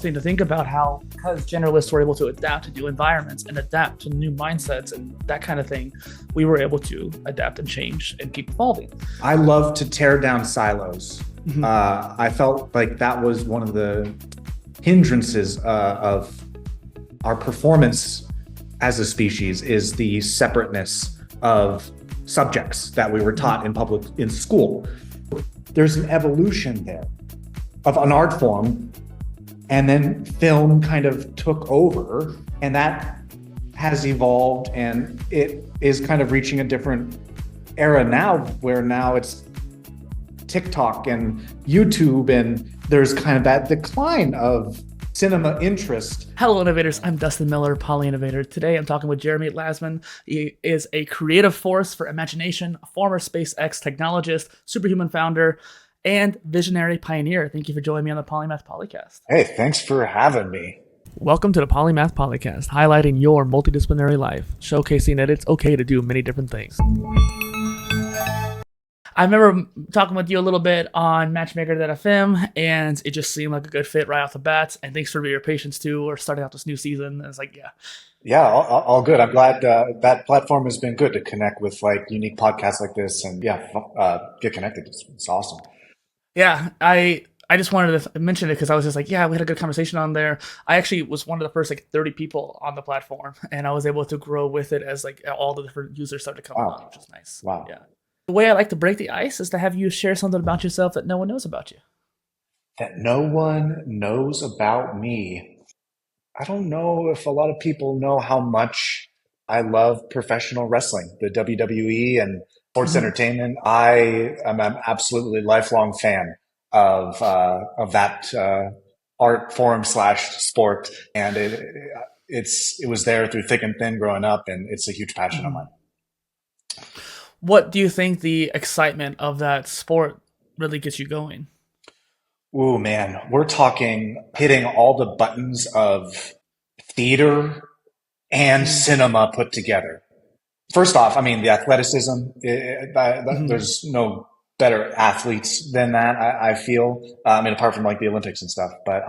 interesting to think about how, because generalists were able to adapt to new environments and adapt to new mindsets and that kind of thing, we were able to adapt and change and keep evolving. I love to tear down silos. I felt like that was one of the hindrances of our performance as a species, is the separateness of subjects that we were taught in school. There's an evolution there of an art form, and then film kind of took over, and that has evolved, and it is kind of reaching a different era now, where now it's TikTok and YouTube, and there's kind of that decline of cinema interest. Hello, innovators. I'm Dustin Miller, PolyInnovator. Today, I'm talking with Jeremy Lasman. He is a creative force for imagination, a former SpaceX technologist, Superhuman Founder, and visionary pioneer. Thank you for joining me on the Polymath Polycast. Hey, thanks for having me. Welcome to the Polymath Polycast, highlighting your multidisciplinary life, showcasing that it's okay to do many different things. I remember talking with you a little bit on Matchmaker.fm, and it just seemed like a good fit right off the bat. And thanks for your patience too. We're starting out this new season. And it's like, Yeah, all good. I'm glad that platform has been good to connect with like unique podcasts like this, and get connected. It's awesome. Yeah, I just wanted to mention it because I was just like, we had a good conversation on there. I actually was one of the first 30 people on the platform, and I was able to grow with it as all the different users started coming on, which is nice. Wow. Yeah. The way I like to break the ice is to have you share something about yourself that no one knows about you. That no one knows about me. I don't know if a lot of people know how much I love professional wrestling, the WWE and sports entertainment. I am an absolutely lifelong fan of that art form / sport, and it was there through thick and thin growing up, and it's a huge passion of mine. What do you think the excitement of that sport really gets you going? Ooh, man, we're talking hitting all the buttons of theater and cinema put together. First off, I mean, the athleticism, there's no better athletes than that, I feel. Apart from like the Olympics and stuff. But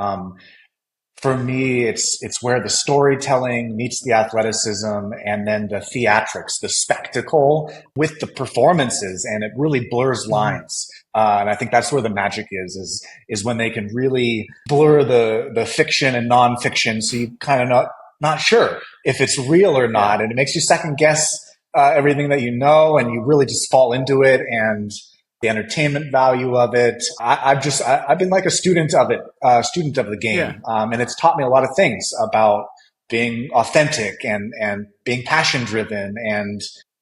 for me, it's where the storytelling meets the athleticism, and then the theatrics, the spectacle with the performances, and it really blurs lines. And I think that's where the magic is when they can really blur the fiction and nonfiction, so you kind of not sure if it's real or not, and it makes you second guess everything that you know, and you really just fall into it, and the entertainment value of it. I've been like a student of it, student of the game. And it's taught me a lot of things about being authentic and being passion driven, and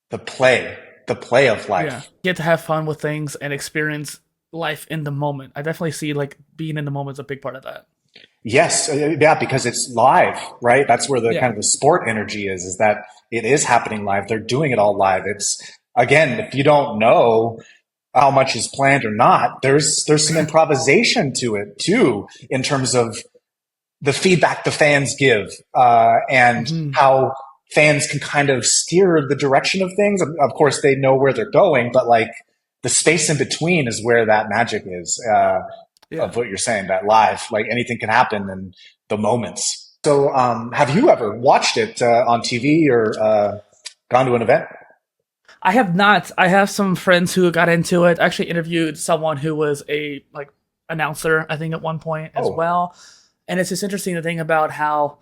the play of life. Yeah. You get to have fun with things and experience life in the moment. I definitely see being in the moment is a big part of that. Yes. Yeah. Because it's live, right? That's where the kind of the sport energy is that it is happening live. They're doing it all live. It's, again, if you don't know how much is planned or not, there's some improvisation to it too, in terms of the feedback the fans give, and how fans can kind of steer the direction of things. Of course, they know where they're going, but like the space in between is where that magic is, of what you're saying, that live, like anything can happen in the moments. So, have you ever watched it on TV or gone to an event? I have not. I have some friends who got into it. I actually interviewed someone who was a announcer, I think, at one point as well. And it's just interesting to think about how,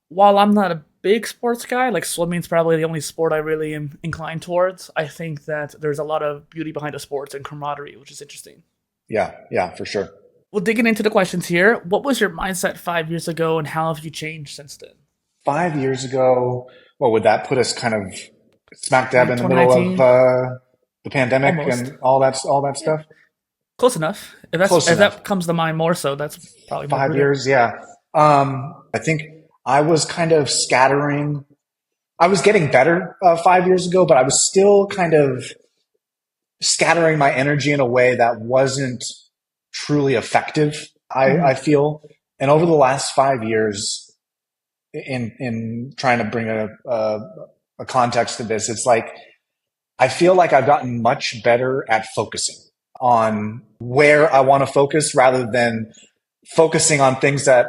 while I'm not a big sports guy, like swimming's probably the only sport I really am inclined towards, I think that there's a lot of beauty behind the sports and camaraderie, which is interesting. Yeah, for sure. Well, digging into the questions here, what was your mindset 5 years ago, and how have you changed since then? 5 years ago, what would that put us kind of smack dab in the middle of the pandemic? Almost. And all that stuff? Close enough. If that comes to mind more so, that's probably 5 years, yeah. I think I was kind of scattering. I was getting better 5 years ago, but I was still kind of scattering my energy in a way that wasn't truly effective, I feel. And over the last 5 years, in trying to bring a context to this, it's like I feel like I've gotten much better at focusing on where I want to focus, rather than focusing on things that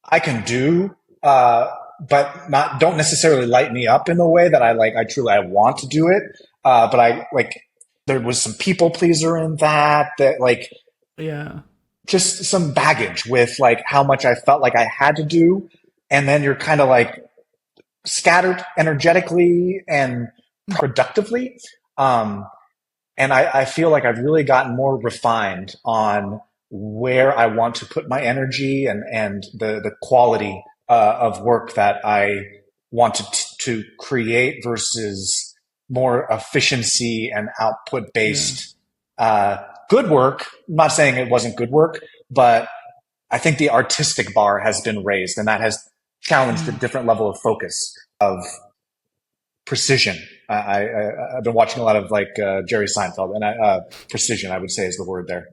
I can do, but don't necessarily light me up in the way that I want to do it. But I like, there was some people pleaser in that like, Yeah. just some baggage with like how much I felt like I had to do. And then you're kind of like scattered energetically and productively. Um, and I feel like I've really gotten more refined on where I want to put my energy and the quality of work that I want to create versus more efficiency and output Yeah. based good work. I'm not saying it wasn't good work, but I think the artistic bar has been raised, and that has challenged a different level of focus of precision. I've been watching a lot of like Jerry Seinfeld, and precision, I would say, is the word there.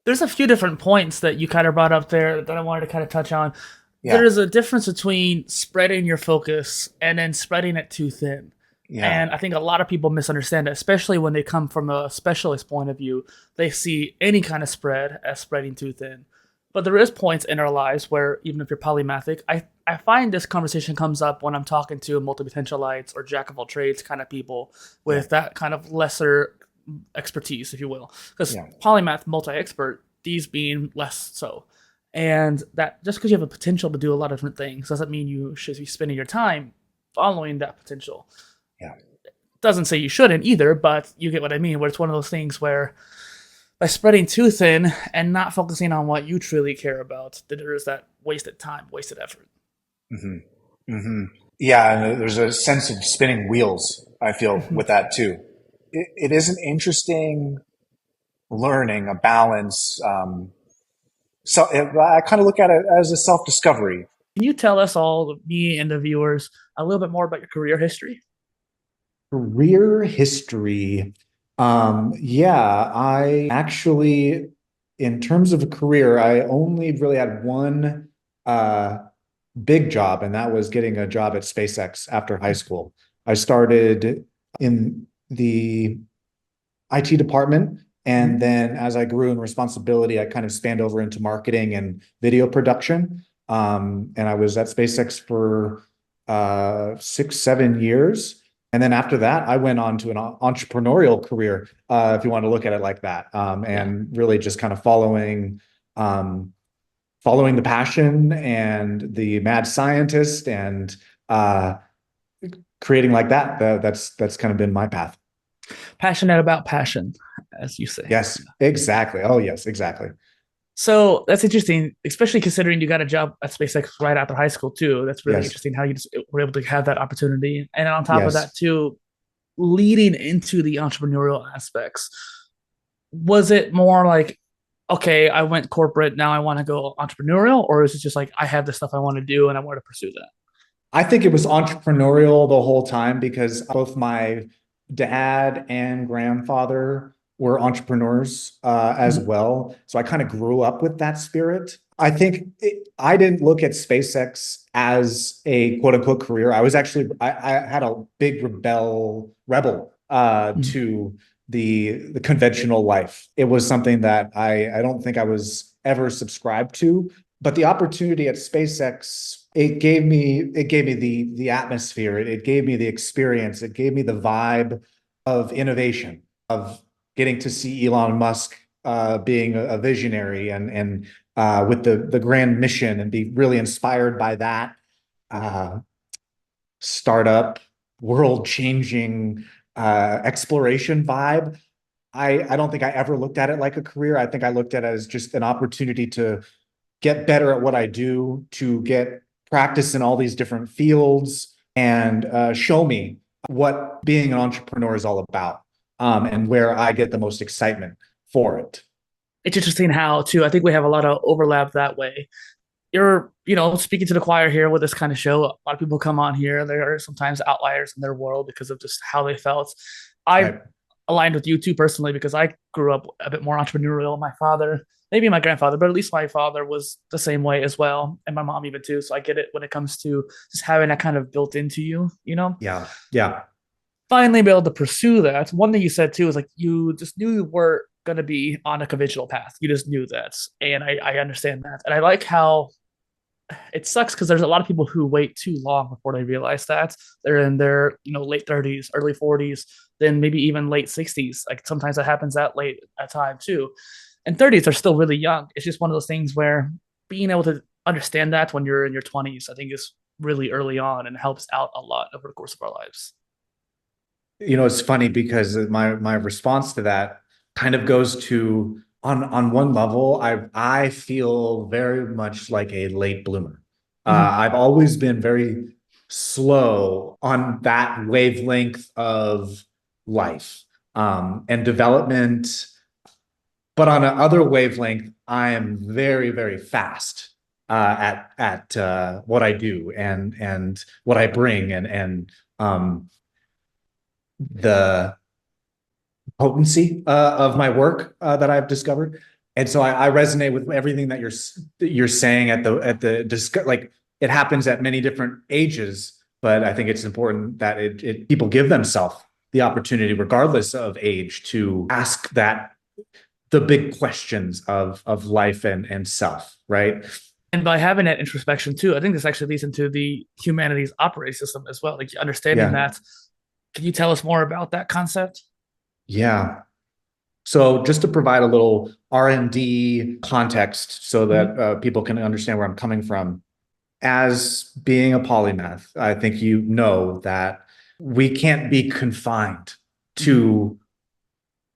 There's a few different points that you kind of brought up there that I wanted to kind of touch on. Yeah, There's a difference between spreading your focus and then spreading it too thin. yeah, And I think a lot of people misunderstand it, especially when they come from a specialist point of view. They see any kind of spread as spreading too thin. But there is points in our lives where even if you're polymathic, I find this conversation comes up when I'm talking to multi-potentialites or jack of all trades kind of people with that kind of lesser expertise, if you will. Because yeah. polymath, multi-expert, these being less so. And that just because you have a potential to do a lot of different things doesn't mean you should be spending your time following that potential. Yeah. Doesn't say you shouldn't either, but you get what I mean, where it's one of those things where by spreading too thin and not focusing on what you truly care about, there is that wasted time, wasted effort. Mm-hmm. Mm-hmm. Yeah, and there's a sense of spinning wheels, I feel, with that too. It is an interesting learning, a balance. So I kind of look at it as a self-discovery. Can you tell us all, me and the viewers, a little bit more about your career history? Career history. Yeah, I actually, in terms of a career, I only really had one uh, big job, and that was getting a job at SpaceX after high school. I started in the IT department, and then as I grew in responsibility, I kind of spanned over into marketing and video production. And I was at SpaceX for 6, 7 years. And then after that, I went on to an entrepreneurial career, if you want to look at it like that, and really just kind of following the passion and the mad scientist and creating like that. That's kind of been my path. Passionate about passion, as you say. Yes, exactly. Oh, yes, exactly. So that's interesting, especially considering you got a job at SpaceX right after high school too. That's really Yes, interesting how you just were able to have that opportunity. And on top of yes. that too, leading into the entrepreneurial aspects, was it more like, okay, I went corporate, now I want to go entrepreneurial, or is it just like I have this stuff I want to do and I want to pursue that? I think it was entrepreneurial the whole time because both my dad and grandfather were entrepreneurs as Mhm. well. So I kind of grew up with that spirit. I think I didn't look at SpaceX as a quote unquote career. I had a big rebel Mhm. to the conventional life. It was something that I don't think I was ever subscribed to. But the opportunity at SpaceX, it gave me the atmosphere, it gave me the experience, it gave me the vibe of innovation, of getting to see Elon Musk being a visionary and with the grand mission and be really inspired by that uh, startup, world changing exploration vibe. I don't think I ever looked at it like a career. I think I looked at it as just an opportunity to get better at what I do, to get practice in all these different fields, and show me what being an entrepreneur is all about, and where I get the most excitement for it. It's interesting how too. I think we have a lot of overlap that way. You're, speaking to the choir here with this kind of show. A lot of people come on here. There are sometimes outliers in their world because of just how they felt. I Right. aligned with you too personally because I grew up a bit more entrepreneurial. My father, maybe my grandfather, but at least my father was the same way as well, and my mom even too. So I get it when it comes to just having that kind of built into you. Yeah. Yeah. Finally be able to pursue that. One thing you said too is like you just knew you were going to be on a conventional path. You just knew that, and I understand that, and I like how it sucks because there's a lot of people who wait too long before they realize that they're in their late 30s, early 40s, then maybe even late 60s. Like sometimes that happens that late at time too. And 30s are still really young. It's just one of those things where being able to understand that when you're in your 20s, I think is really early on and helps out a lot over the course of our lives. It's funny because my response to that kind of goes to on one level, I feel very much like a late bloomer. I've always been very slow on that wavelength of life and development, but on another wavelength, I am very, very fast at what I do and what I bring and the potency of my work that I've discovered. And so I resonate with everything that you're saying like it happens at many different ages, but I think it's important that people give themselves the opportunity, regardless of age, to ask the big questions of life and self, right? And by having that introspection too, I think this actually leads into the humanity's operating system as well. Like understanding that. Can you tell us more about that concept? Yeah. So just to provide a little R&D context so that people can understand where I'm coming from, as being a polymath, I think you know that we can't be confined to,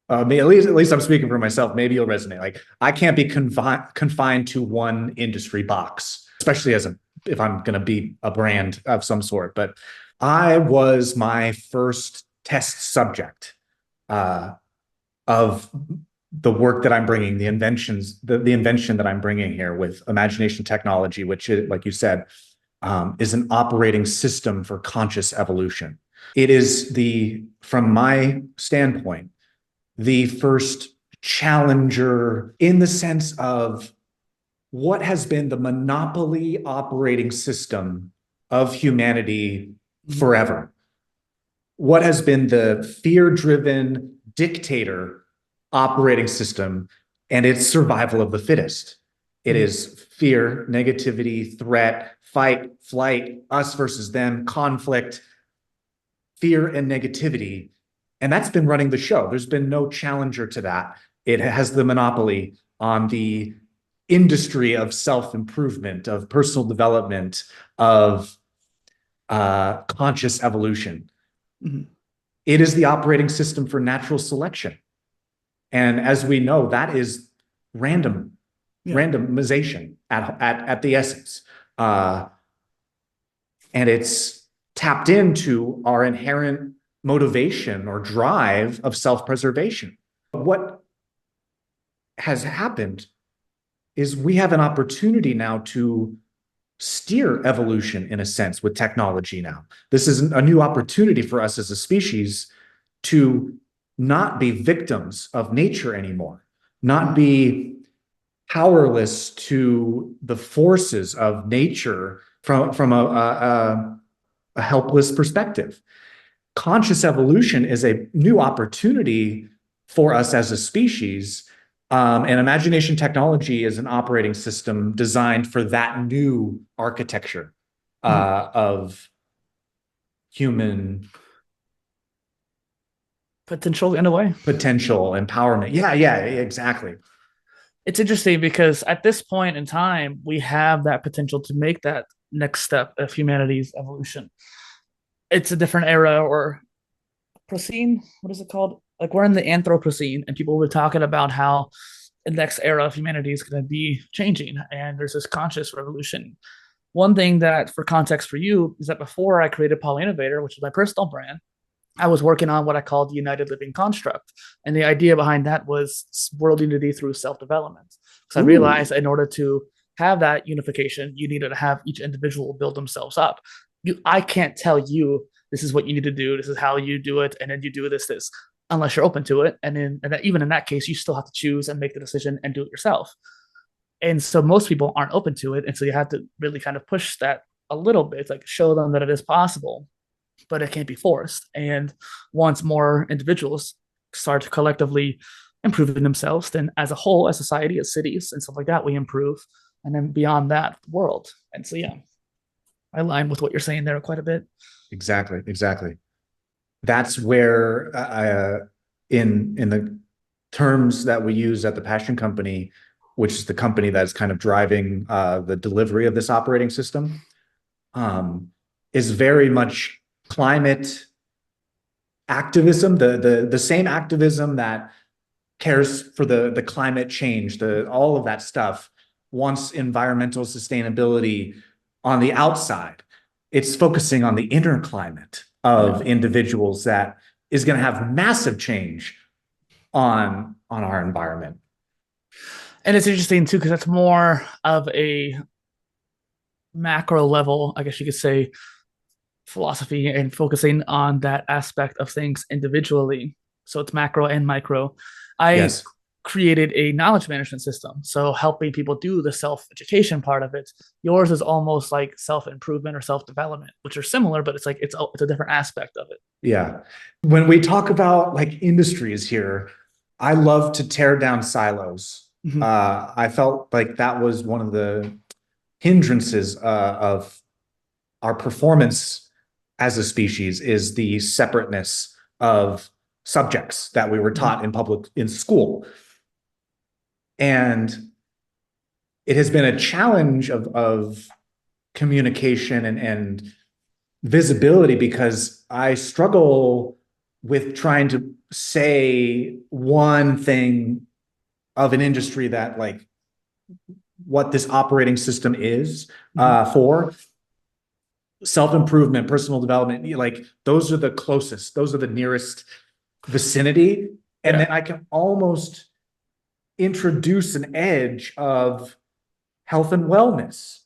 at least I'm speaking for myself, maybe you'll resonate. Like I can't be confined to one industry box, especially if I'm going to be a brand of some sort. But I was my first test subject of the work that I'm bringing, the invention that I'm bringing here with imagination technology, which is, like you said, is an operating system for conscious evolution. It is from my standpoint, the first challenger in the sense of what has been the monopoly operating system of humanity forever. What has been the fear-driven dictator operating system and its survival of the fittest. It is fear, negativity, threat, fight, flight, us versus them, conflict, fear and negativity. And that's been running the show. There's been no challenger to that. It has the monopoly on the industry of self-improvement, of personal development, of conscious evolution. It is the operating system for natural selection. And as we know, that is randomization at the essence. And it's tapped into our inherent motivation or drive of self-preservation. What has happened is we have an opportunity now to steer evolution in a sense with technology now. This is a new opportunity for us as a species to not be victims of nature anymore, not be powerless to the forces of nature from a helpless perspective. Conscious evolution is a new opportunity for us as a species. And imagination technology is an operating system designed for that new architecture of human potential in a way. Potential, empowerment. Yeah, exactly. It's interesting because at this point in time, we have that potential to make that next step of humanity's evolution. It's a different era or Procene. What is it called? Like we're in the Anthropocene, and people were talking about how the next era of humanity is going to be changing, and there's this conscious revolution. One thing that, for context for you, is that before I created PolyInnovator, which is my personal brand, I was working on what I called the United Living Construct. And the idea behind that was world unity through self-development. So I realized in order to have that unification, you needed to have each individual build themselves up. I can't tell you, this is what you need to do, this is how you do it, and then you do this, unless you're open to it. And even in that case, you still have to choose and make the decision and do it yourself. And so most people aren't open to it. And so you have to really kind of push that a little bit, like show them that it is possible, but it can't be forced. And once more individuals start collectively improving themselves, then as a whole, as society, as cities and stuff like that, we improve. and then beyond that world. And so, yeah, I align with what you're saying there quite a bit. Exactly, exactly. That's where in the terms that we use at the Passion Company, which is the company that's kind of driving the delivery of this operating system, is very much climate activism, the same activism that cares for the climate change, all of that stuff, wants environmental sustainability on the outside. It's focusing on the inner climate of individuals that is going to have massive change on our environment. And it's interesting too, because that's more of a macro level, I guess you could say, philosophy and focusing on that aspect of things individually. So it's macro and micro. I Yes. created a knowledge management system, so helping people do the self-education part of it. Yours is almost like self-improvement or self-development, which are similar, but it's like it's a different aspect of it. Yeah. When we talk about like industries here, I love to tear down silos. I felt like that was one of the hindrances of our performance as a species, is the separateness of subjects that we were taught in school. And it has been a challenge of communication and visibility, because I struggle with trying to say one thing of an industry that, like, what this operating system is for self-improvement, personal development, like those are the closest, those are the nearest vicinity. And then I can almost introduce an edge of health and wellness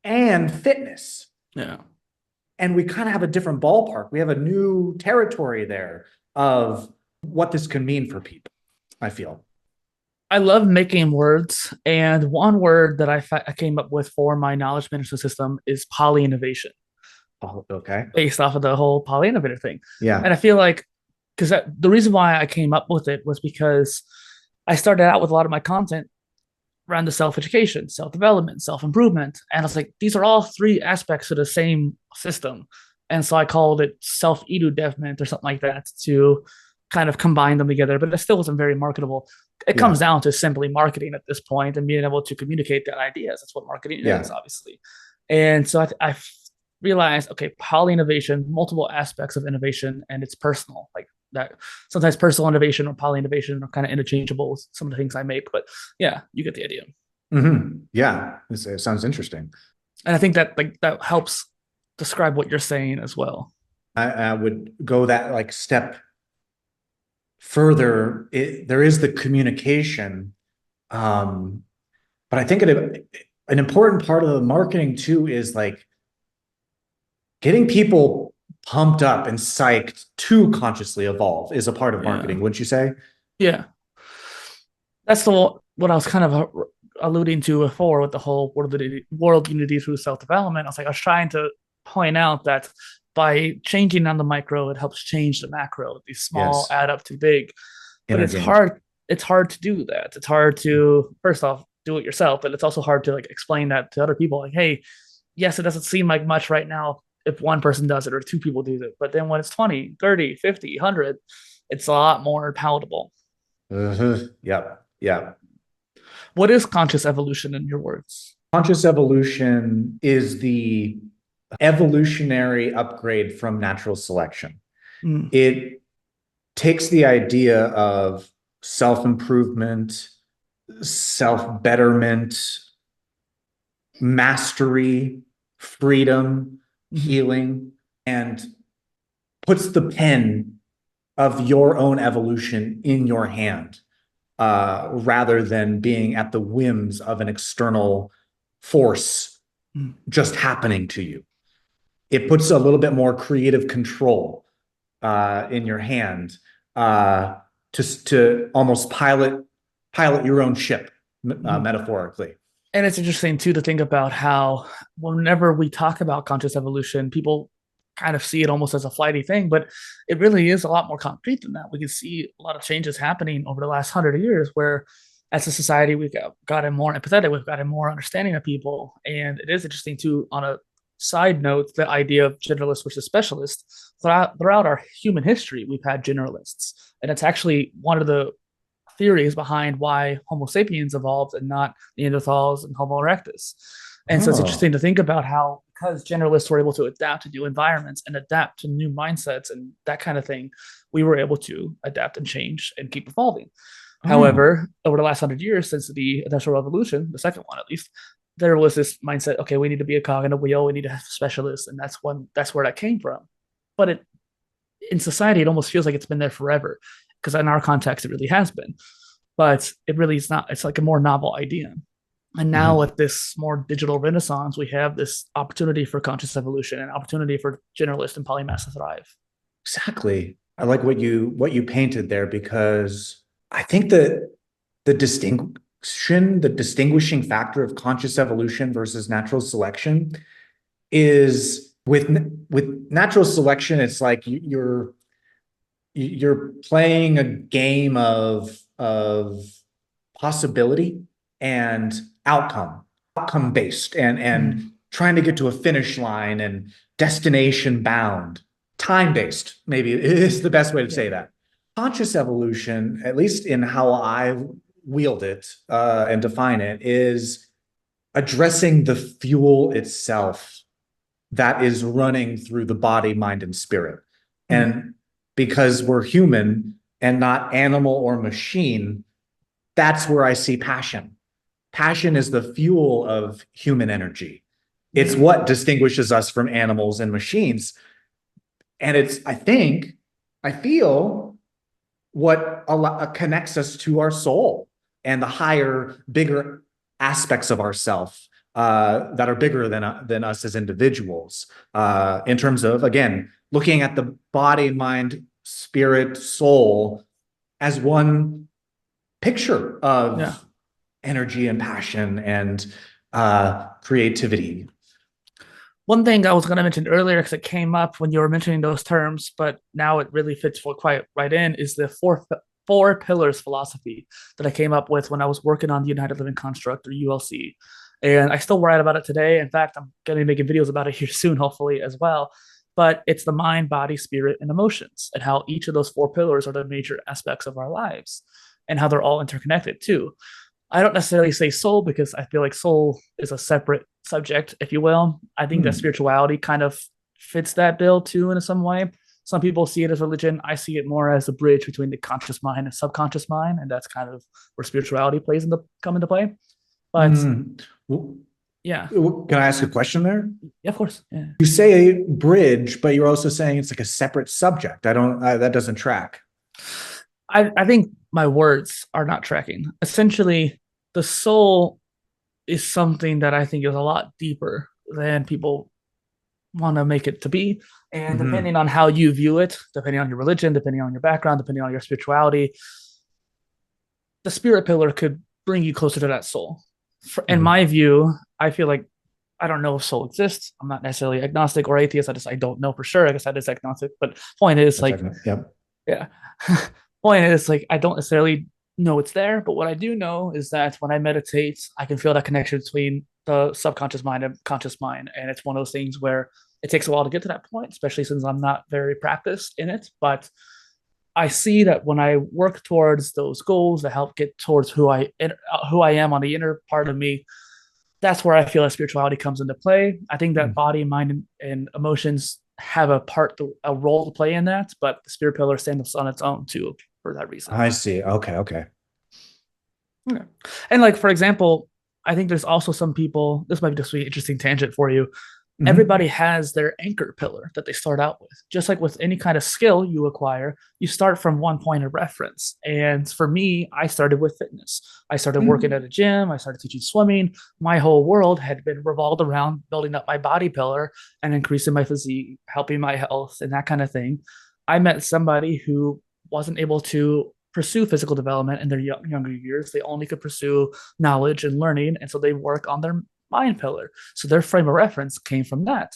and fitness. Yeah. And we kind of have a different ballpark. We have a new territory there of what this can mean for people, I feel. I love making words. And one word that I came up with for my knowledge management system is poly-innovation. Oh, okay. Based off of the whole poly-innovator thing. Yeah. And I feel like, because the reason why I came up with it was because I started out with a lot of my content around the self-education, self-development, self-improvement. And I was like, these are all three aspects of the same system. And so I called it self-eduvement or something like that to kind of combine them together, but it still wasn't very marketable. It comes down to simply marketing at this point and being able to communicate that ideas. That's what marketing is, obviously. And so I realized, okay, poly-innovation, multiple aspects of innovation, and it's personal. Like that, sometimes personal innovation or poly-innovation are kind of interchangeable with some of the things I make, but yeah, you get the idea. Yeah, it sounds interesting. And I think that that helps describe what you're saying as well. I would go that like step further. There is the communication, but I think an important part of the marketing too is like getting people pumped up and psyched to consciously evolve is a part of marketing, wouldn't you say? Yeah. That's what I was kind of alluding to before with the whole world unity through self-development. I was trying to point out that by changing on the micro, it helps change the macro. These small add up to big. But it's hard to do that. It's hard to, first off, do it yourself, but it's also hard to like explain that to other people. Like, hey, yes, it doesn't seem like much right now if one person does it or two people do it. But then when it's 20, 30, 50, 100, it's a lot more palatable. Yeah. What is conscious evolution in your words? Conscious evolution is the evolutionary upgrade from natural selection. It takes the idea of self-improvement, self-betterment, mastery, freedom, healing, and puts the pen of your own evolution in your hand, rather than being at the whims of an external force just happening to you. It puts a little bit more creative control in your hand, to almost pilot your own ship, metaphorically. And it's interesting too to think about how whenever we talk about conscious evolution, people kind of see it almost as a flighty thing, but it really is a lot more concrete than that. We can see a lot of changes happening over the last 100 years where as a society, we've gotten more empathetic, we've gotten more understanding of people. And it is interesting too, on a side note, the idea of generalist versus specialist. Throughout our human history, we've had generalists. And it's actually one of the theories behind why Homo sapiens evolved and not Neanderthals and Homo erectus. And so it's interesting to think about how, because generalists were able to adapt to new environments and adapt to new mindsets and that kind of thing, we were able to adapt and change and keep evolving. However, over the last 100 years, since the Industrial Revolution, the second one at least, there was this mindset, okay, we need to be a cog in a wheel, we need to have specialists, and that's where that came from. But in society, it almost feels like it's been there forever, because in our context, it really has been. But it really is not. It's like a more novel idea. And now with this more digital renaissance, we have this opportunity for conscious evolution and opportunity for generalists and polymaths to thrive. Exactly. I like what you painted there, because I think that the distinguishing factor of conscious evolution versus natural selection is with natural selection, it's like you're playing a game of possibility and outcome based, and trying to get to a finish line, and destination bound, time based, maybe is the best way to say that. Conscious evolution, at least in how I wield it and define it, is addressing the fuel itself that is running through the body, mind, and spirit. And because we're human and not animal or machine, that's where I see passion. Passion is the fuel of human energy. It's what distinguishes us from animals and machines. And it's, I feel what connects us to our soul and the higher, bigger aspects of ourself that are bigger than us as individuals, in terms of, again, looking at the body, mind, spirit, soul as one picture of energy and passion and creativity. One thing I was going to mention earlier, because it came up when you were mentioning those terms, but now it really fits quite right in, is the four pillars philosophy that I came up with when I was working on the United Living Construct, or ULC. And I still write about it today. In fact, I'm going to be making videos about it here soon, hopefully, as well. But it's the mind, body, spirit, and emotions, and how each of those four pillars are the major aspects of our lives, and how they're all interconnected too. I don't necessarily say soul, because I feel like soul is a separate subject, if you will. I think that spirituality kind of fits that bill too in some way. Some people see it as religion. I see it more as a bridge between the conscious mind and subconscious mind, and that's kind of where spirituality come into play. But yeah. Can I ask a question there? Yeah, of course. Yeah. You say a bridge, but you're also saying it's like a separate subject. That doesn't track. I think my words are not tracking. Essentially, the soul is something that I think is a lot deeper than people want to make it to be. And depending on how you view it, depending on your religion, depending on your background, depending on your spirituality, the spirit pillar could bring you closer to that soul. In my view, I feel like, I don't know if soul exists. I'm not necessarily agnostic or atheist. I don't know for sure. I guess I is agnostic. But point is, point is, like, I don't necessarily know it's there. But what I do know is that when I meditate, I can feel that connection between the subconscious mind and conscious mind. And it's one of those things where it takes a while to get to that point, especially since I'm not very practiced in it. But I see that when I work towards those goals that help get towards who I am on the inner part of me, that's where I feel that spirituality comes into play. I think that body, mind, and emotions have a role to play in that, but the spirit pillar stands on its own too for that reason. I see. Okay. Yeah. And like, for example, I think there's also some people, this might be just an interesting tangent for you. Everybody has their anchor pillar that they start out with. Just like with any kind of skill you acquire, you start from one point of reference. And for me, I started with fitness. I started working at a gym. I started teaching swimming. My whole world had been revolved around building up my body pillar and increasing my physique, helping my health, and that kind of thing. I met somebody who wasn't able to pursue physical development in their younger years. They only could pursue knowledge and learning. And so they work on their mind pillar. So their frame of reference came from that.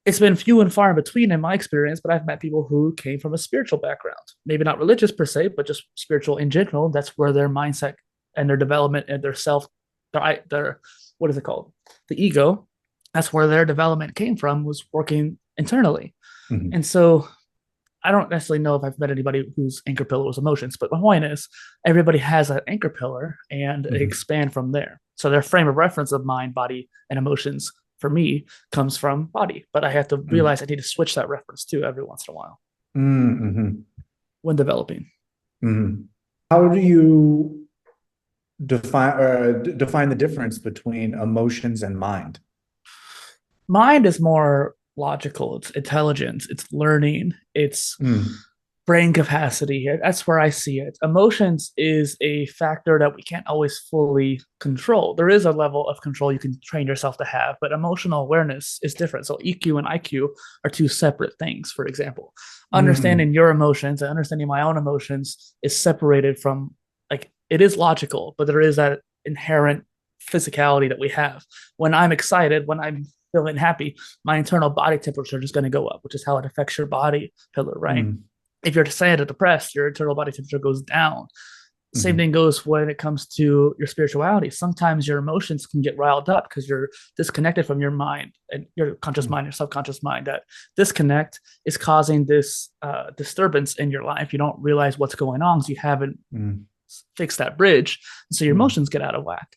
It's been few and far in between in my experience, but I've met people who came from a spiritual background, maybe not religious per se, but just spiritual in general. That's where their mindset and their development and their self, their what is it called? The ego. That's where their development came from, was working internally. Mhm. And so I don't necessarily know if I've met anybody whose anchor pillar was emotions, but my point is everybody has an anchor pillar and they expand from there. So their frame of reference of mind, body, and emotions for me comes from body, but I have to realize I need to switch that reference too every once in a while when developing. How do you define the difference between emotions and mind? Mind is more logical, it's intelligence, it's learning, it's brain capacity. That's where I see it. Emotions is a factor that we can't always fully control. There is a level of control you can train yourself to have, but emotional awareness is different. So EQ and IQ are two separate things. For example, understanding your emotions and understanding my own emotions is separated from, like, it is logical, but there is that inherent physicality that we have. When I'm excited, when I'm feeling happy, my internal body temperature is going to go up, which is how it affects your body pillar, right? If you're sad or depressed, your internal body temperature goes down. Same thing goes when it comes to your spirituality. Sometimes your emotions can get riled up because you're disconnected from your mind and your conscious mind, your subconscious mind. That disconnect is causing this disturbance in your life. You don't realize what's going on because you haven't fixed that bridge. And so your emotions get out of whack.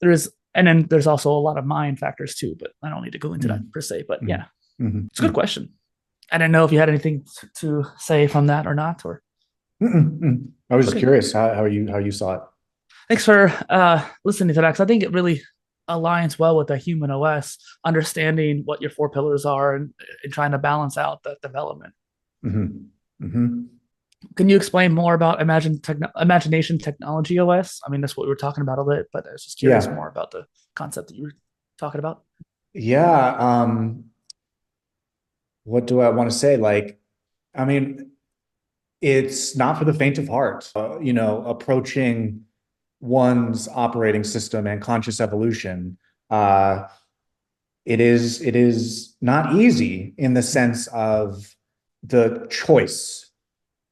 And then there's also a lot of mind factors too, but I don't need to go into that per se. But yeah, it's a good question. I didn't know if you had anything to say from that or not, or. I was just curious how you saw it. Thanks for listening to that, because I think it really aligns well with the human OS, understanding what your 4 pillars are and trying to balance out that development. Can you explain more about imagination technology OS? I mean, that's what we were talking about a bit, but I was just curious more about the concept that you were talking about. Yeah. What do I want to say? Like, I mean, it's not for the faint of heart. Approaching one's operating system and conscious evolution. It is not easy in the sense of the choice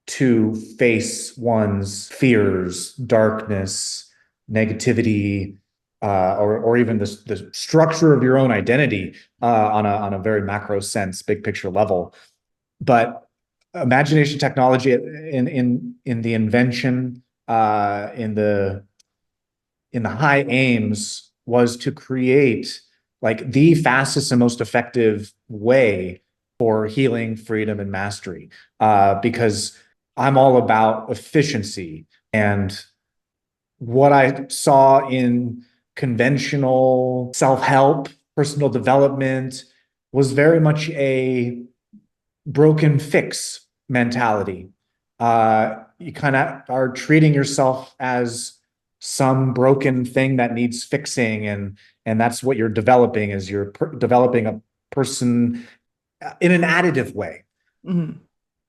to face one's fears, darkness, negativity, or even the structure of your own identity on a very macro sense, big picture level. But imagination technology in the invention, in the high aims, was to create like the fastest and most effective way for healing, freedom, and mastery. Because I'm all about efficiency, and what I saw in conventional self-help, personal development, was very much a broken fix mentality. You kind of are treating yourself as some broken thing that needs fixing, and that's what you're developing, is you're developing a person in an additive way.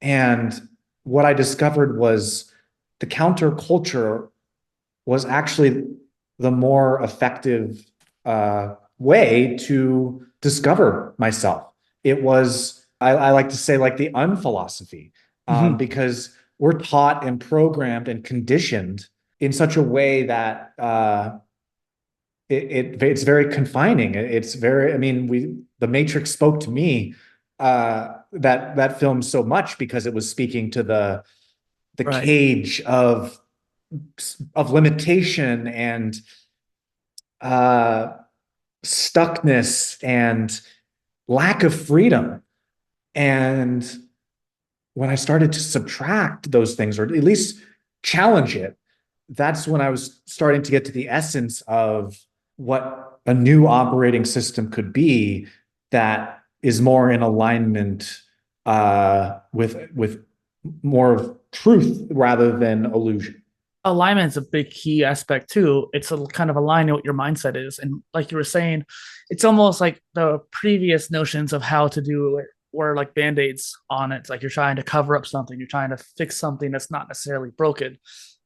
And what I discovered was the counterculture was actually the more effective way to discover myself. It was, I like to say, like the unphilosophy, because we're taught and programmed and conditioned in such a way that it's very confining. It's very, I mean, The Matrix spoke to me, that film, so much, because it was speaking to the cage of limitation and stuckness and lack of freedom. And when I started to subtract those things, or at least challenge it, that's when I was starting to get to the essence of what a new operating system could be, that is more in alignment with more of truth rather than illusion. Alignment is a big key aspect too. It's a kind of aligning what your mindset is. And like you were saying, it's almost like the previous notions of how to do it were like band-aids on it. It's like you're trying to cover up something, you're trying to fix something that's not necessarily broken.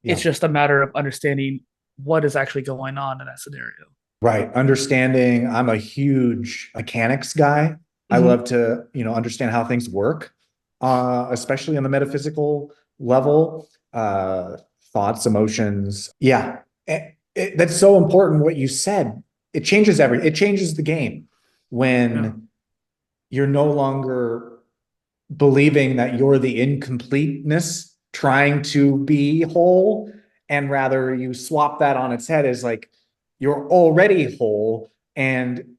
It's just a matter of understanding what is actually going on in that scenario. Right. Understanding. I'm a huge mechanics guy. I love to, understand how things work, especially on the metaphysical level, thoughts, emotions. Yeah. That's so important what you said. It changes it changes the game when you're no longer believing that you're the incompleteness trying to be whole, and rather you swap that on its head as like you're already whole and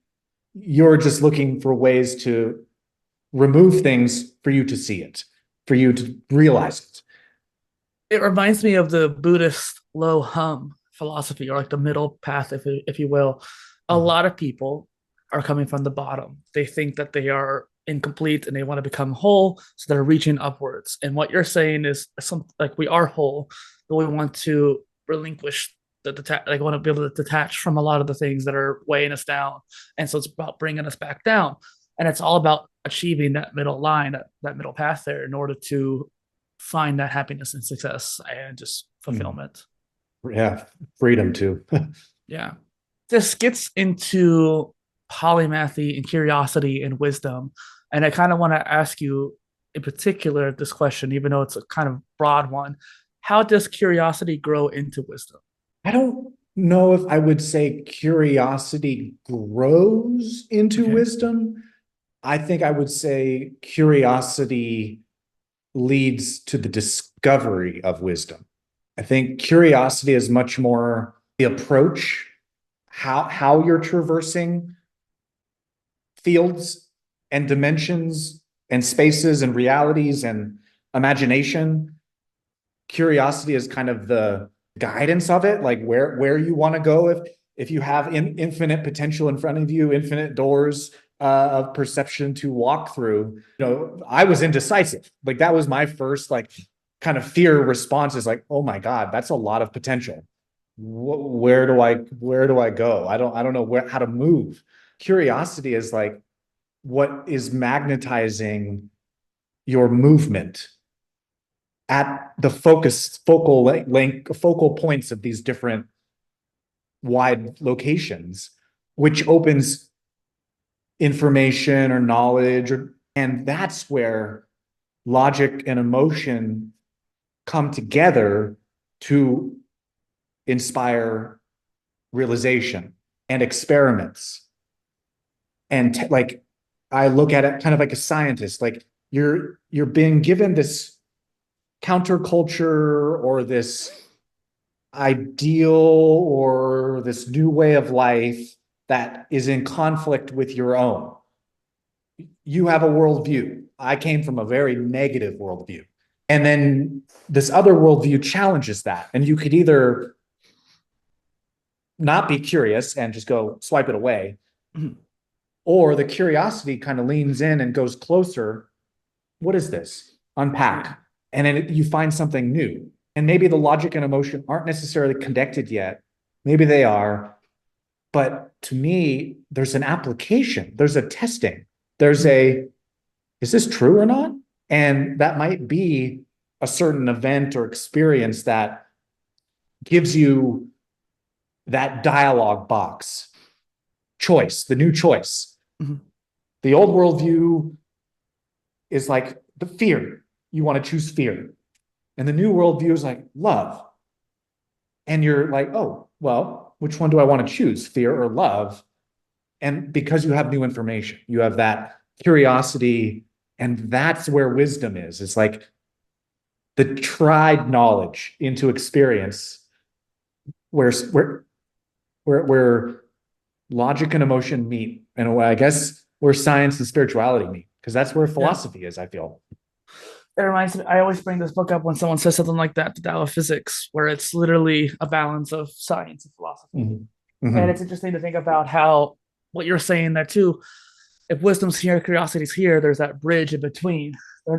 you're just looking for ways to remove things for you to see it, for you to realize it. It reminds me of the Buddhist low hum philosophy, or like the middle path, if you will. A lot of people are coming from the bottom. They think that they are incomplete and they want to become whole, so they're reaching upwards. And what you're saying is some like we are whole, but we want to relinquish like want to be able to detach from a lot of the things that are weighing us down. And so it's about bringing us back down. And it's all about achieving that middle line, that middle path there, in order to find that happiness and success and just fulfillment. Yeah, freedom too. Yeah. This gets into polymathy and curiosity and wisdom. And I kind of want to ask you in particular this question, even though it's a kind of broad one. How does curiosity grow into wisdom? I don't know if I would say curiosity grows into wisdom. I think I would say curiosity leads to the discovery of wisdom. I think curiosity is much more the approach, how you're traversing fields and dimensions and spaces and realities and imagination. Curiosity is kind of the guidance of it, like where you want to go. If you have infinite potential in front of you, infinite doors of perception to walk through. I was indecisive. Like that was my first like kind of fear response, is like, oh my God, that's a lot of potential. Where do I go? I don't know how to move. Curiosity is like what is magnetizing your movement at the focal points of these different wide locations, which opens information or knowledge, and that's where logic and emotion come together to inspire realization and experiments. And like I look at it kind of like a scientist, like you're being given this counterculture or this ideal or this new way of life that is in conflict with your own. You have a worldview. I came from a very negative worldview. And then this other worldview challenges that. And you could either not be curious and just go swipe it away, or the curiosity kind of leans in and goes closer. What is this? Unpack. And then you find something new. And maybe the logic and emotion aren't necessarily connected yet. Maybe they are. But to me, there's an application. There's a testing. There's is this true or not? And that might be a certain event or experience that gives you that dialogue box. Choice, the new choice. The old worldview is like the fear. You want to choose fear. And the new worldview is like love. And you're like, oh, well, which one do I want to choose, fear or love? And because you have new information, you have that curiosity, and that's where wisdom is. It's like the tried knowledge into experience where logic and emotion meet, and I guess where science and spirituality meet, because that's where philosophy is, I feel. It reminds me, I always bring this book up when someone says something like that, the Tao of Physics, where it's literally a balance of science and philosophy. And it's interesting to think about how what you're saying there too, if wisdom's here, curiosity's here, there's that bridge in between.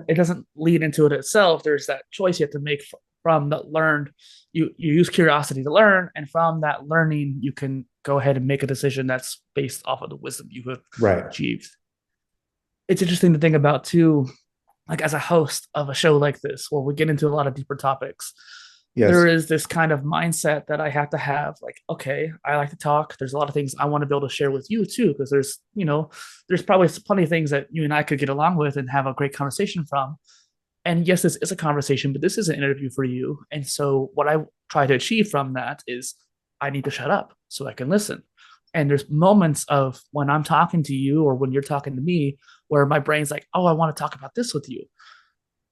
It doesn't lead into it itself. There's that choice you have to make from the learned. You use curiosity to learn, and from that learning, you can go ahead and make a decision that's based off of the wisdom you have achieved. It's interesting to think about too, like as a host of a show like this, where we get into a lot of deeper topics. There is this kind of mindset that I have to have, like, okay, I like to talk. There's a lot of things I want to be able to share with you too, because there's probably plenty of things that you and I could get along with and have a great conversation from. And yes, this is a conversation, but this is an interview for you. And so what I try to achieve from that is I need to shut up so I can listen. And there's moments of when I'm talking to you or when you're talking to me where my brain's like, oh, I want to talk about this with you.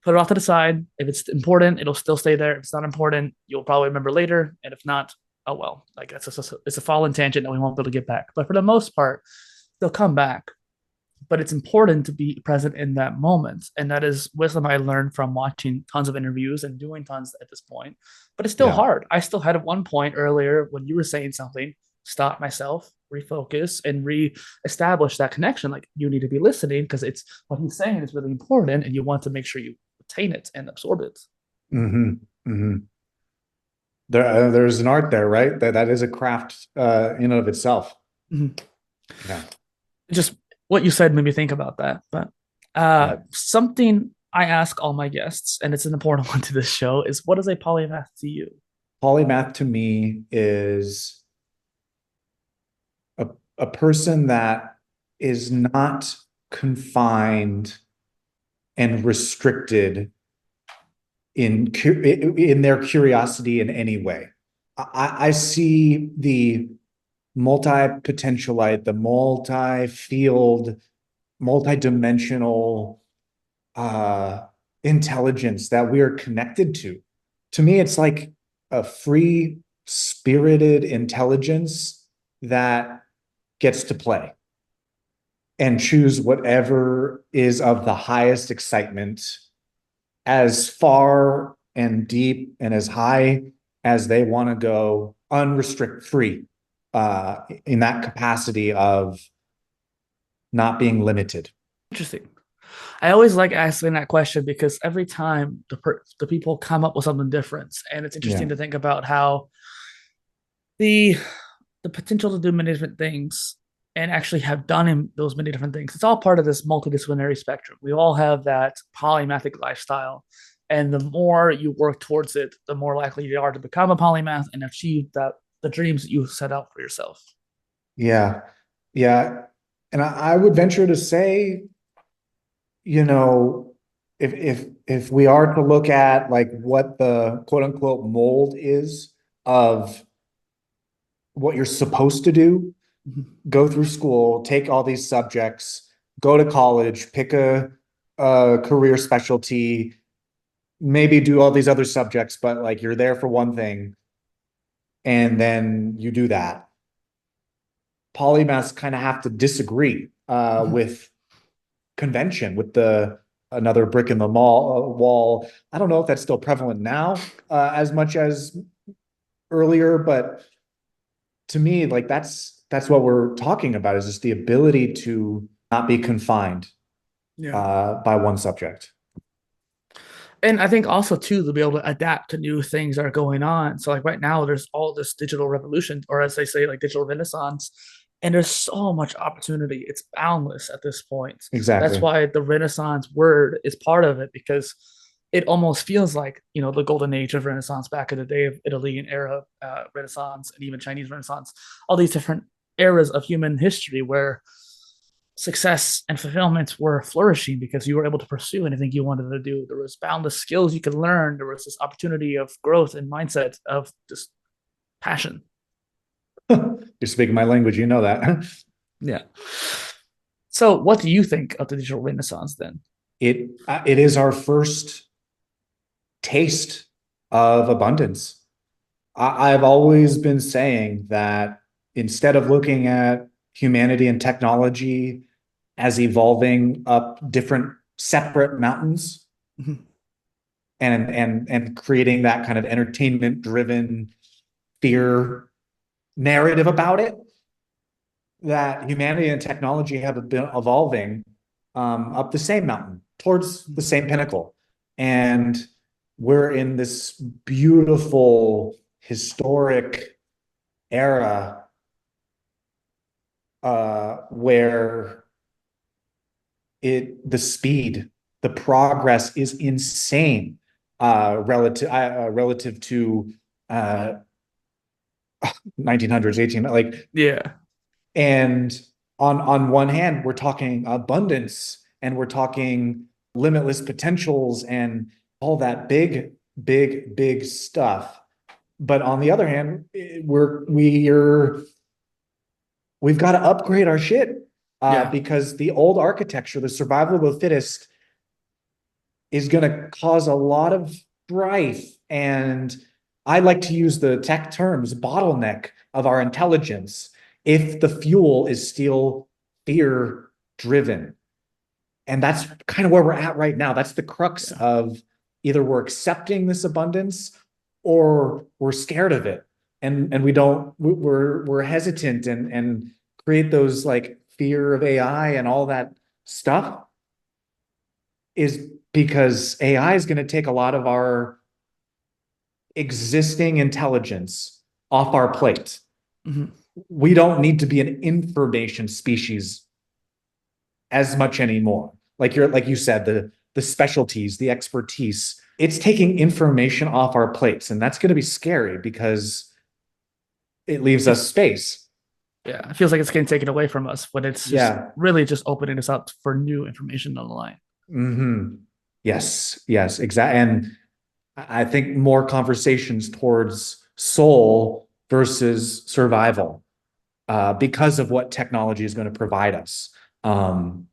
Put it off to the side. If it's important, it'll still stay there. If it's not important, you'll probably remember later. And if not, oh well. Like it's a fallen tangent that we won't be able to get back. But for the most part, they'll come back. But it's important to be present in that moment. And that is wisdom I learned from watching tons of interviews and doing tons at this point. But it's still hard. I still had at one point earlier when you were saying something, stop myself, refocus, and re-establish that connection. Like, you need to be listening because it's what he's saying is really important, and you want to make sure you retain it and absorb it. There's an art there, right? That is a craft in and of itself. Yeah. Just what you said made me think about that. But something I ask all my guests, and it's an important one to this show, is what is a polymath to you? Polymath to me is a person that is not confined and restricted in their curiosity in any way. I see the multi-potentialite, the multi-field, multi-dimensional intelligence that we are connected to. To me, it's like a free spirited intelligence that gets to play and choose whatever is of the highest excitement, as far and deep and as high as they want to go, unrestricted, free, in that capacity of not being limited. Interesting. I always like asking that question because every time the people come up with something different, and it's interesting to think about how the potential to do many different things and actually have done those many different things. It's all part of this multidisciplinary spectrum. We all have that polymathic lifestyle. And the more you work towards it, the more likely you are to become a polymath and achieve the dreams that you set out for yourself. Yeah. And I would venture to say, if we are to look at like what the quote unquote mold is of what you're supposed to do, go through school, take all these subjects, go to college, pick a career specialty, maybe do all these other subjects, but like you're there for one thing and then you do that. Polymaths kind of have to disagree with convention, with another brick in the wall. I don't know if that's still prevalent now as much as earlier, but to me, like that's what we're talking about, is just the ability to not be confined by one subject. And I think also too, to be able to adapt to new things that are going on. So like right now, there's all this digital revolution, or as they say, like digital renaissance, and there's so much opportunity. It's boundless at this point. Exactly. That's why the Renaissance word is part of it, because it almost feels like, the golden age of Renaissance back in the day of Italy and Arab Renaissance and even Chinese Renaissance, all these different eras of human history where success and fulfillment were flourishing because you were able to pursue anything you wanted to do. There was boundless skills you could learn. There was this opportunity of growth and mindset of just passion. You're speaking my language, you know that. Yeah. So what do you think of the digital renaissance then? It is our first taste of abundance. I've always been saying that instead of looking at humanity and technology as evolving up different separate mountains and creating that kind of entertainment driven fear narrative about it, that humanity and technology have been evolving up the same mountain towards the same pinnacle. And we're in this beautiful historic era where the speed, the progress is insane relative to 1900s, 18, like, yeah. And on one hand, we're talking abundance and we're talking limitless potentials and all that big stuff. but on the other hand, we've got to upgrade our shit because the old architecture, the survival of the fittest, is going to cause a lot of strife. And I like to use the tech terms bottleneck of our intelligence if the fuel is still fear driven. And that's kind of where we're at right now. That's the crux of either we're accepting this abundance or we're scared of it. And we're hesitant and create those like fear of AI and all that stuff is because AI is going to take a lot of our existing intelligence off our plate. Mm-hmm. We don't need to be an information species as much anymore. Like you said, the specialties, the expertise, it's taking information off our plates. And that's going to be scary because it leaves us space. Yeah, it feels like it's getting taken away from us when it's just really just opening us up for new information on the line. Mm-hmm. Yes, exactly. And I think more conversations towards soul versus survival because of what technology is going to provide us. And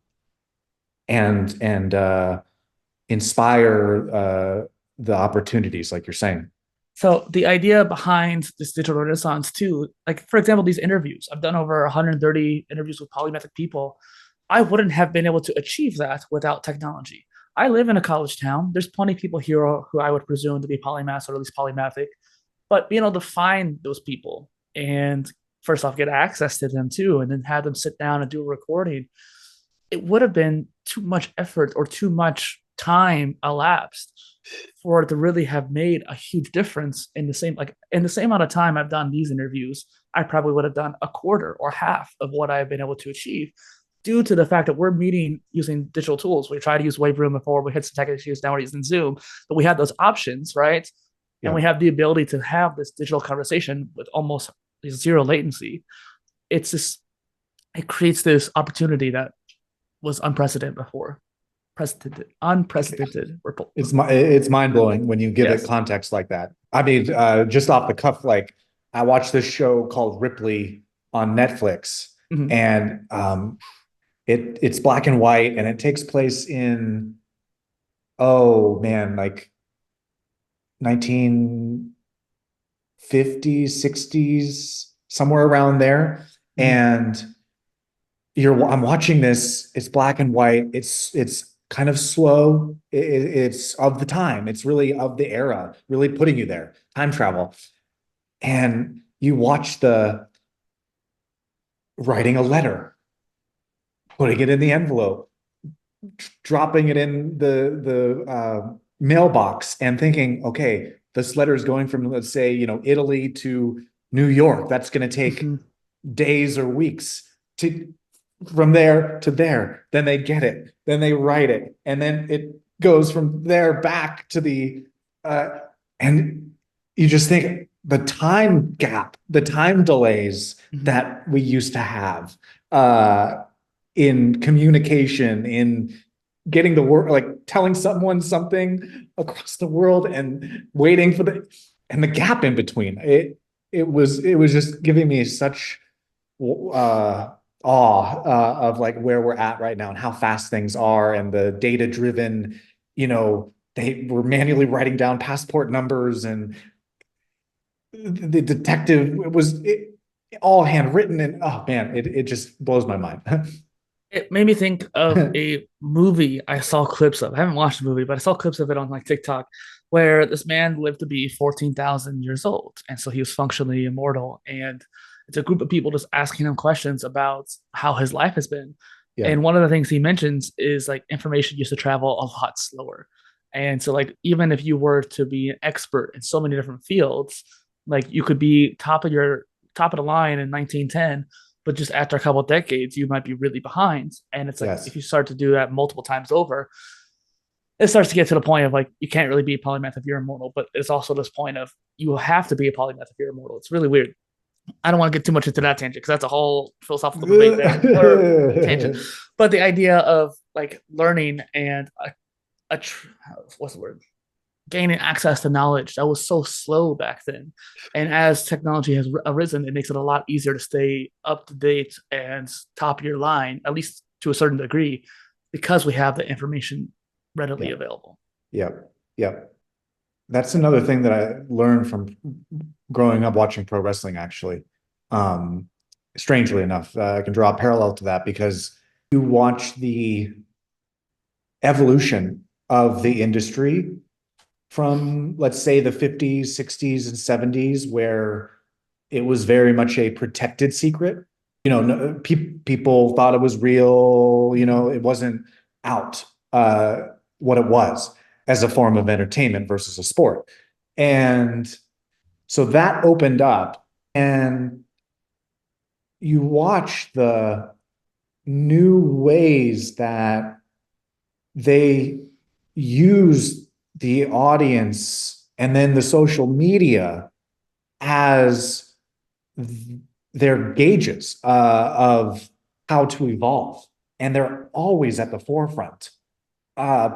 inspire the opportunities, like you're saying. So the idea behind this digital renaissance too, like for example, these interviews, I've done over 130 interviews with polymathic people. I wouldn't have been able to achieve that without technology. I live in a college town. There's plenty of people here who I would presume to be polymaths or at least polymathic, but being able to find those people and first off get access to them too, and then have them sit down and do a recording, it would have been too much effort or too much time elapsed for it to really have made a huge difference in the same amount of time I've done these interviews. I probably would have done a quarter or half of what I've been able to achieve due to the fact that we're meeting using digital tools. We tried to use Waveroom before, we hit some tech issues, now we're using Zoom, but we had those options, right? And we have the ability to have this digital conversation with almost zero latency. It's just, it creates this opportunity that was unprecedented before. Unprecedented. It's mind-blowing when you give it context like that. I mean, just off the cuff, like I watched this show called Ripley on Netflix, and it's black and white, and it takes place in like 1950s, 60s, somewhere around there. And I'm watching this, it's black and white, it's kind of slow, it's of the time, it's really of the era, really putting you there, time travel. And you watch the writing a letter, putting it in the envelope, dropping it in the mailbox, and thinking, okay, this letter is going from, let's say, Italy to New York. That's going to take days or weeks from there to there. Then they get it, then they write it, and then it goes from there back to the and you just think the time gap, the time delays that we used to have in communication, in getting the word, like telling someone something across the world and waiting for the gap in between. It was just giving me such awe of like where we're at right now and how fast things are, and the data driven, they were manually writing down passport numbers, and the detective was all handwritten, and oh man, it just blows my mind. It made me think of a movie I saw clips of. I haven't watched the movie, but I saw clips of it on like TikTok, where this man lived to be 14,000 years old. And so he was functionally immortal. And it's a group of people just asking him questions about how his life has been. Yeah. And one of the things he mentions is like information used to travel a lot slower. And so like, even if you were to be an expert in so many different fields, like you could be top of the line in 1910, but just after a couple of decades, you might be really behind. And it's like, if you start to do that multiple times over, it starts to get to the point of like, you can't really be a polymath if you're immortal, but it's also this point of you have to be a polymath if you're immortal. It's really weird. I don't want to get too much into that tangent because that's a whole philosophical debate there, or tangent. But the idea of like learning and what's the word? gaining access to knowledge that was so slow back then. And as technology has arisen, it makes it a lot easier to stay up to date and top of your line, at least to a certain degree, because we have the information readily available. Yep. Yep. That's another thing that I learned from growing up watching pro wrestling, actually. Strangely enough, I can draw a parallel to that because you watch the evolution of the industry from, let's say, the 50s, 60s, and 70s, where it was very much a protected secret. People thought it was real, it wasn't out what it was as a form of entertainment versus a sport. And so that opened up, and you watch the new ways that they use the audience and then the social media as their gauges of how to evolve. And they're always at the forefront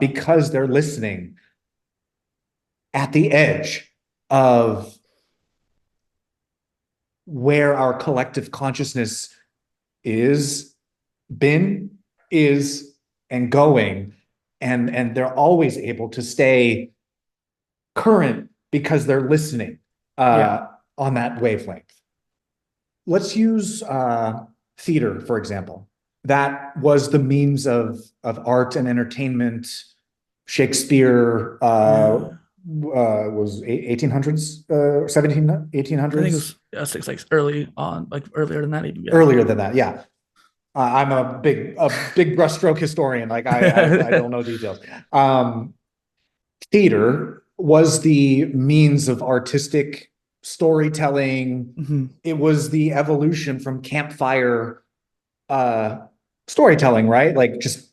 because they're listening at the edge of where our collective consciousness is, and going. And they're always able to stay current because they're listening on that wavelength. Let's use theater, for example. That was the means of art and entertainment. Shakespeare was 1800s, 1800s. I think it was like early on, like earlier than that even. Earlier than that, yeah. I'm a big brushstroke historian. Like I don't know details. Theater was the means of artistic storytelling. Mm-hmm. It was the evolution from campfire storytelling, right? Like just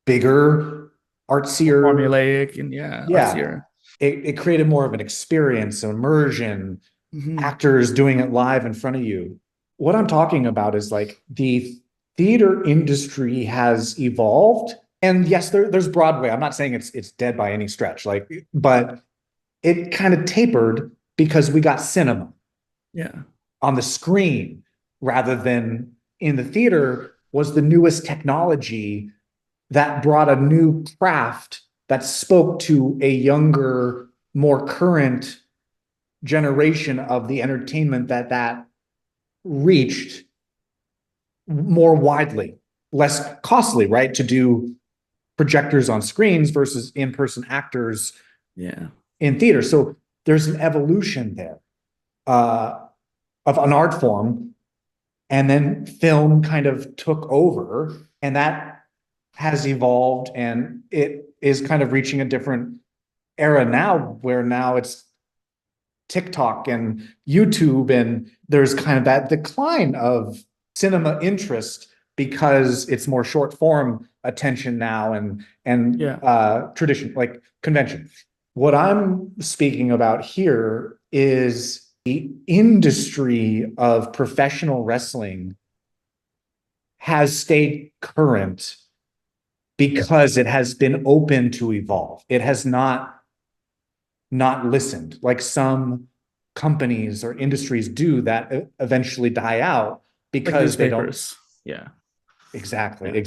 bigger, artsier, formulaic, and artsier. It created more of an experience, immersion, actors doing it live in front of you. What I'm talking about is like the theater industry has evolved, and yes, there's Broadway. I'm not saying it's dead by any stretch, but it kind of tapered because we got cinema, on the screen rather than in the theater. Was the newest technology that brought a new craft that spoke to a younger, more current generation of the entertainment that reached more widely, less costly, right? To do projectors on screens versus in-person actors in theater. So there's an evolution there of an art form, and then film kind of took over, and that has evolved, and it is kind of reaching a different era now, where now it's TikTok and YouTube, and there's kind of that decline of cinema interest because it's more short form attention now and tradition, like convention. What I'm speaking about here is the industry of professional wrestling has stayed current because it has been open to evolve. It has not listened like some companies or industries do that eventually die out because they don't. Exactly.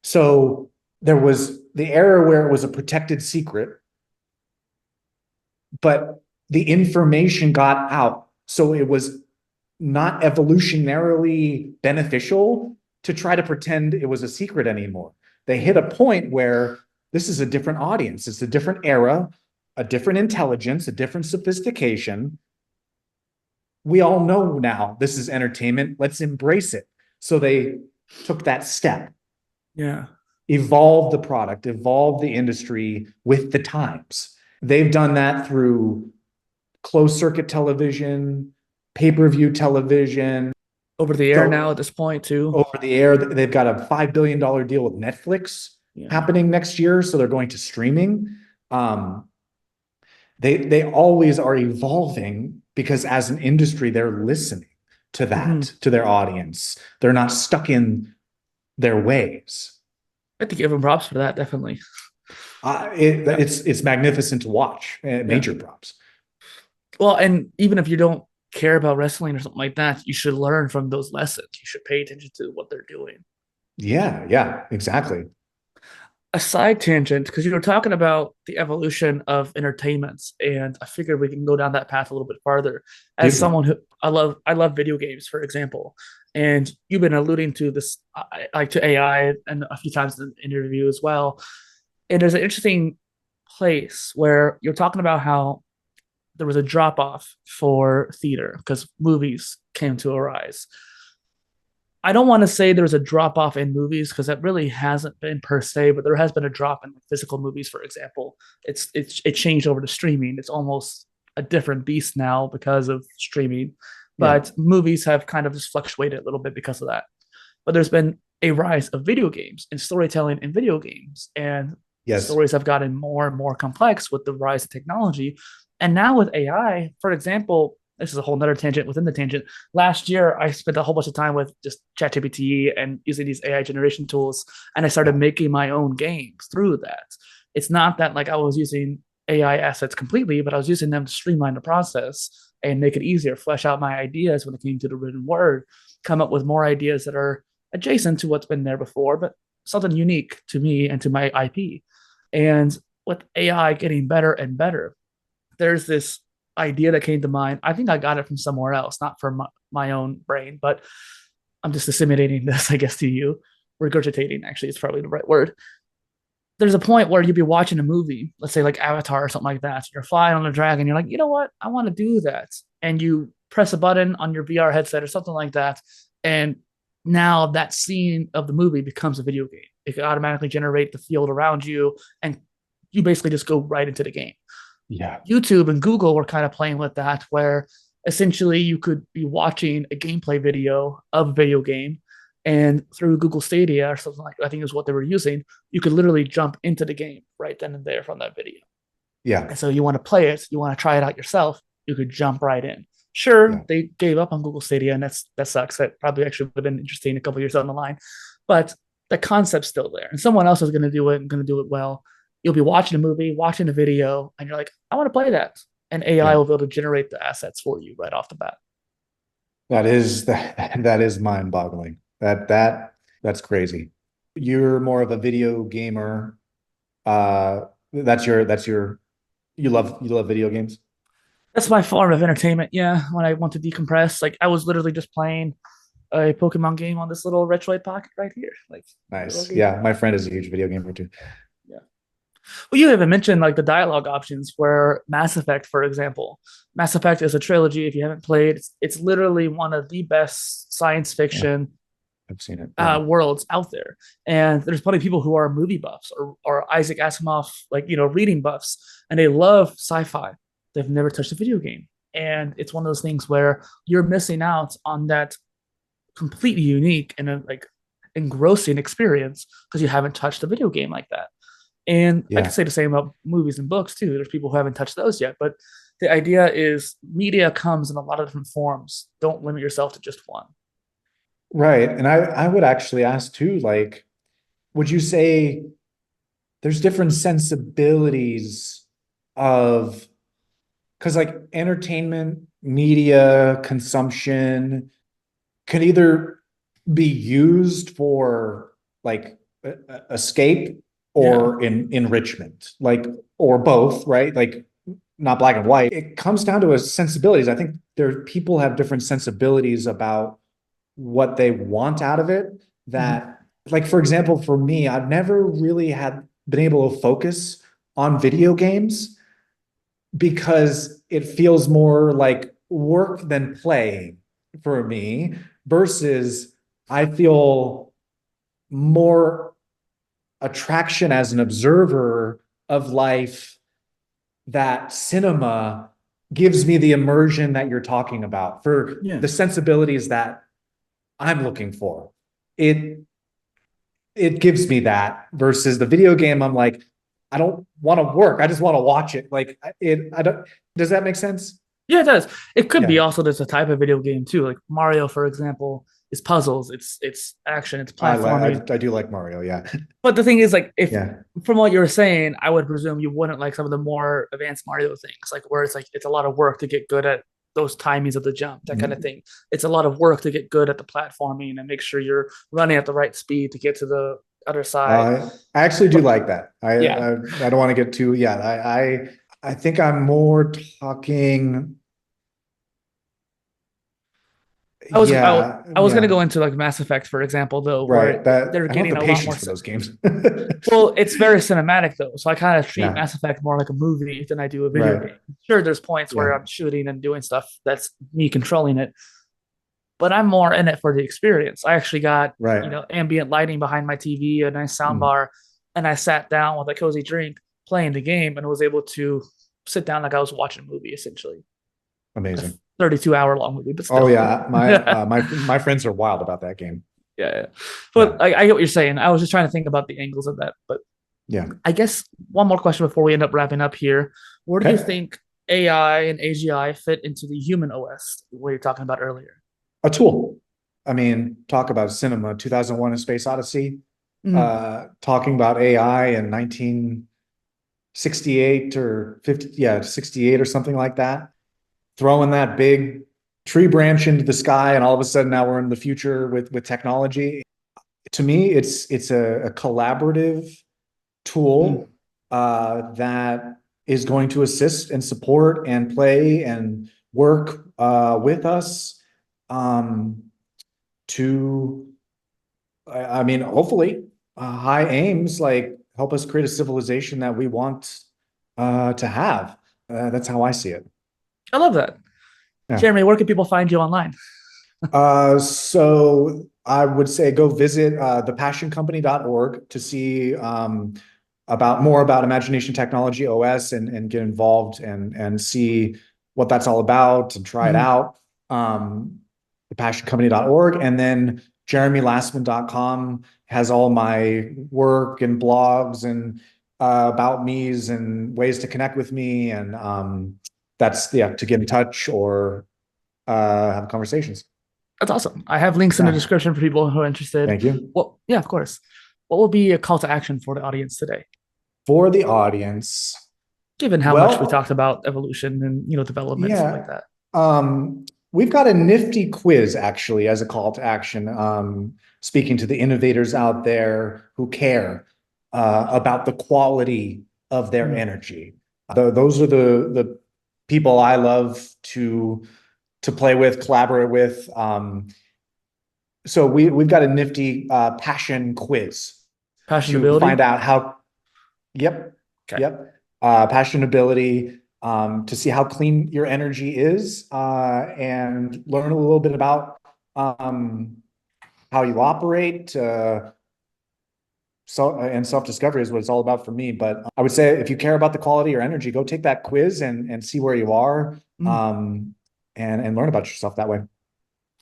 So there was the era where it was a protected secret, but the information got out. So it was not evolutionarily beneficial to try to pretend it was a secret anymore. They hit a point where this is a different audience. It's a different era, a different intelligence, a different sophistication. We all know now this is entertainment. Let's embrace it. So they took that step. Evolve the product, evolve the industry with the times. They've done that through closed circuit television, pay-per-view television. Over the air now at this point too. Over the air, they've got a $5 billion deal with Netflix happening next year. So they're going to streaming. They always are evolving because as an industry, they're listening to that, to their audience. They're not stuck in their ways. I have to give them props for that, definitely. It's magnificent to watch. Major props. Well, and even if you don't care about wrestling or something like that, you should learn from those lessons. You should pay attention to what they're doing. Yeah, exactly. A side tangent, because you were talking about the evolution of entertainments, and I figured we can go down that path a little bit farther. As someone who I love video games, for example, and you've been alluding to this, like to AI, and a few times in the interview as well. And there's an interesting place where you're talking about how there was a drop off for theater because movies came to arise. I don't want to say there was a drop off in movies because that really hasn't been per se, but there has been a drop in physical movies, for example. It changed over to streaming. It's almost a different beast now because of streaming, but movies have kind of just fluctuated a little bit because of that. But there's been a rise of video games and storytelling in video games, and stories have gotten more and more complex with the rise of technology. And now with AI, for example, this is a whole nother tangent within the tangent. Last year, I spent a whole bunch of time with just ChatGPT and using these AI generation tools, and I started making my own games through that. It's not that like I was using AI assets completely, but I was using them to streamline the process and make it easier, flesh out my ideas when it came to the written word, come up with more ideas that are adjacent to what's been there before, but something unique to me and to my IP. And with AI getting better and better, there's this idea that came to mind. I think I got it from somewhere else, not from my own brain, but I'm just disseminating this, I guess, to you. Regurgitating, actually, is probably the right word. There's a point where you'd be watching a movie, let's say like Avatar or something like that. You're flying on a dragon. You're like, you know what? I want to do that. And you press a button on your VR headset or something like that. And now that scene of the movie becomes a video game. It can automatically generate the field around you, and you basically just go right into the game. Yeah. YouTube and Google were kind of playing with that, where essentially you could be watching a gameplay video of a video game, and through Google Stadia or something like that, I think is what they were using, you could literally jump into the game right then and there from that video. Yeah. And so you want to play it, you want to try it out yourself, you could jump right in. Sure, they gave up on Google Stadia, and that sucks. That probably actually would have been interesting a couple of years down the line, but the concept's still there, and someone else is going to do it and going to do it well. You'll be watching a movie, watching a video, and you're like, I want to play that. And AI will be able to generate the assets for you right off the bat. That is mind-boggling. That's crazy. You're more of a video gamer. That's your you love video games? That's my form of entertainment. Yeah, when I want to decompress, like I was literally just playing a Pokemon game on this little Retroid Pocket right here. Like nice. Yeah, my friend is a huge video gamer too. Yeah. Well, you haven't mentioned like the dialogue options where Mass Effect, for example. Mass Effect is a trilogy. If you haven't played, it's literally one of the best science fiction I've seen it. Worlds out there. And there's plenty of people who are movie buffs or Isaac Asimov, like, reading buffs, and they love sci-fi. They've never touched a video game. And it's one of those things where you're missing out on that completely unique and like engrossing experience because you haven't touched a video game like that. And I can say the same about movies and books too. There's people who haven't touched those yet, but the idea is media comes in a lot of different forms. Don't limit yourself to just one. Right. And I would actually ask too, like, would you say there's different sensibilities of, because like entertainment, media consumption can either be used for like escape or enrichment, like, or both, right? Like not black and white. It comes down to a sensibilities. I think people have different sensibilities about what they want out of it. That, like, for example, for me, I've never really been able to focus on video games because it feels more like work than play for me, versus I feel more attraction as an observer of life, that cinema gives me the immersion that you're talking about, for the sensibilities that I'm looking for. It gives me that, versus the video game, I'm like, I don't want to work. I just want to watch it. Like I don't, does that make sense? Yeah, it does. It could be also there's a type of video game too, like Mario, for example. it's puzzles, it's action, it's I platforming. I do like Mario. Yeah. But the thing is, like, if Yeah. from what you were saying, I would presume you wouldn't like some of the more advanced Mario things, like where it's like it's a lot of work to get good at those timings of the jump, that kind of thing. It's a lot of work to get good at the platforming and make sure you're running at the right speed to get to the other side. I actually do like that. Yeah. I don't want to get too, yeah, I think I'm more talking, I was yeah, I was gonna yeah, go into like Mass Effect, for example, though, right. where That they're I don't getting have a the lot more. patience for those games. Well, it's very cinematic though, so I kind of treat Yeah, Mass Effect more like a movie than I do a video right. game. Sure, there's points where Yeah, I'm shooting and doing stuff that's me controlling it, but I'm more in it for the experience. I actually got, right. ambient lighting behind my TV, a nice sound Mm, bar, and I sat down with a cozy drink playing the game and was able to sit down like I was watching a movie, essentially. A amazing. 32-hour long movie, but Oh still. yeah, Yeah, my friends are wild about that game. yeah. Yeah, But I get what you're saying. I was just trying to think about the angles of that. But yeah. I guess one more question before we end up wrapping up here. Where do you Okay. think AI and AGI fit into the human OS, what you're talking about earlier? A tool. I mean, talk about cinema, 2001: A Space Odyssey. Mm, Talking about AI in 1968 or 50, yeah, 68 or something like that. Throwing that big tree branch into the sky, and all of a sudden now we're in the future with technology. To me, it's a collaborative mm. tool that is going to assist and support and play and work with us um, to, I mean, hopefully, high aims like help us create a civilization that we want to have. That's how I see it. I love that. Yeah. Jeremy, where can people find you online? So I would say go visit thepassioncompany.org to see about more about Imagination Technology OS and get involved and see what that's all about and try it Mhm. out. Thepassioncompany.org, and then jeremylasman.com has all my work and blogs and about me's and ways to connect with me, and that's, yeah, to get in touch or have conversations. That's awesome. I have links in the Yeah. description for people who are interested. Thank you. Well, yeah, of course. What will be a call to action for the audience today? For the audience, Given how much we well, talked about evolution and development, stuff like yeah, that. we've got a nifty quiz actually as a call to action. Speaking to the innovators out there who care about the quality of their Mm. energy. Those are the people I love to play with, collaborate with. So we've got a nifty passion quiz Passion to ability. find out how. Yep, Okay. yep. Passion, ability, to see how clean your energy is, and learn a little bit about how you operate. And self-discovery is what it's all about for me. But I would say if you care about the quality of your energy, go take that quiz and see where you are, Mm. and learn about yourself that way.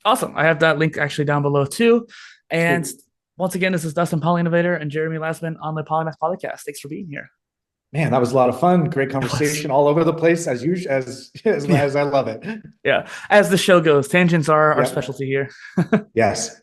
Awesome. I have that link actually down below too. And Sweet. once again, this is Dustin, PolyInnovator, and Jeremy Lasman on the Polymath Podcast. Thanks for being here. Man, that was a lot of fun. Great It was. conversation all over the place as usual, Yeah. as I love it. Yeah. As the show goes, tangents are our Yep. specialty here. Yes.